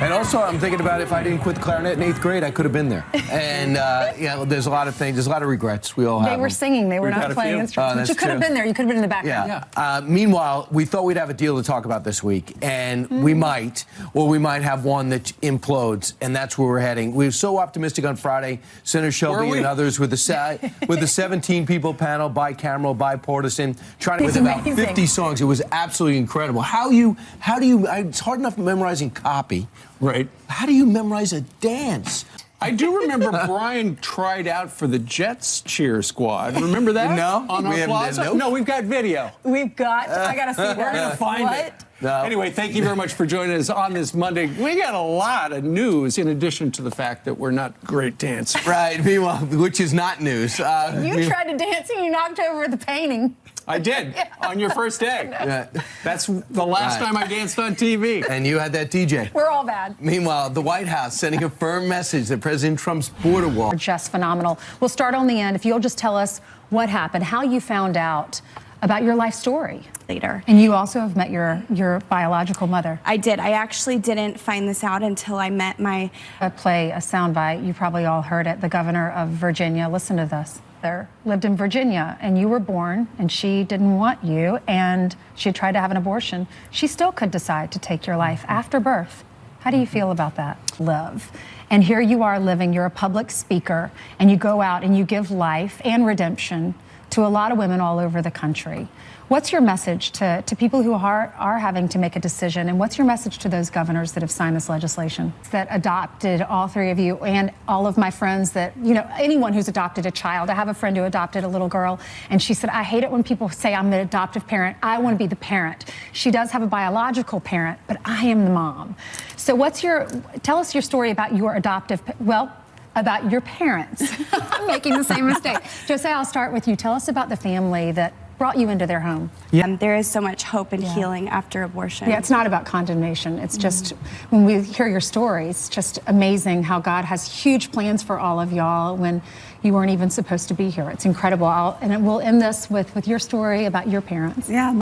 And also, I'm thinking about if I didn't quit the clarinet in 8th grade, I could have been there. And, yeah, there's a lot of things. There's a lot of regrets. We all have They were them. singing. They were not playing instruments. But you could have been there. You could have been in the background. Yeah. Meanwhile, we thought we'd have a deal to talk about this week. And we might have one that implodes. And that's where we're heading. We were so optimistic on Friday. Senator Shelby and others with the 17-people panel, bicameral, bipartisan, trying to with about 50 songs. It was absolutely incredible. How do you? It's hard enough memorizing copy, right? How do you memorize a dance? I do remember Brian tried out for the Jets cheer squad. Remember that? No. On our plaza? No, we've got video. We've got. I gotta see that. We're gonna find it. No. Anyway, thank you very much for joining us on this Monday. We got a lot of news in addition to the fact that we're not great dancers. Right. Meanwhile, which is not news. You tried to dance and you knocked over the painting. I did, on your first day. Yeah. That's the last time I danced on TV. And you had that DJ. We're all bad. Meanwhile, the White House sending a firm message that President Trump's border wall. Just phenomenal. We'll start on the end. If you'll just tell us what happened, how you found out about your life story. Later. And you also have met your biological mother. I did. I actually didn't find this out until I met my... Play a soundbite. You probably all heard it. The governor of Virginia. Listen to this. There lived in Virginia, and you were born, and she didn't want you, and she tried to have an abortion. She still could decide to take your life after birth. How do you feel about that? Live. And here you are living. You're a public speaker, and you go out and you give life and redemption to a lot of women all over the country. What's your message to people who are having to make a decision, and what's your message to those governors that have signed this legislation that adopted all three of you and all of my friends that, you know, anyone who's adopted a child? I have a friend who adopted a little girl, and she said, I hate it when people say I'm the adoptive parent. I want to be the parent. She does have a biological parent, but I am the mom. So tell us your story about your adoptive, about your parents. I'm making the same mistake. Jose, I'll start with you. Tell us about the family that brought you into their home. Yeah. There is so much hope and healing after abortion. Yeah, it's not about condemnation. It's just, when we hear your stories, it's just amazing how God has huge plans for all of y'all when you weren't even supposed to be here. It's incredible. And we'll end this with your story about your parents. Yeah,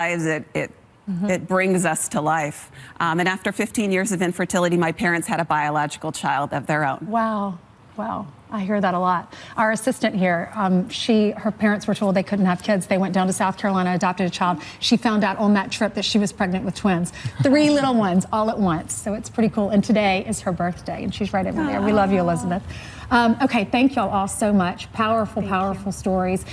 it brings us to life. And after 15 years of infertility, my parents had a biological child of their own. Wow. Wow. I hear that a lot. Our assistant here, her parents were told they couldn't have kids. They went down to South Carolina, adopted a child. She found out on that trip that she was pregnant with twins. 3 little ones all at once. So it's pretty cool. And today is her birthday, and she's right over there. We love you, Elizabeth. Okay, thank y'all all so much. Powerful, powerful stories.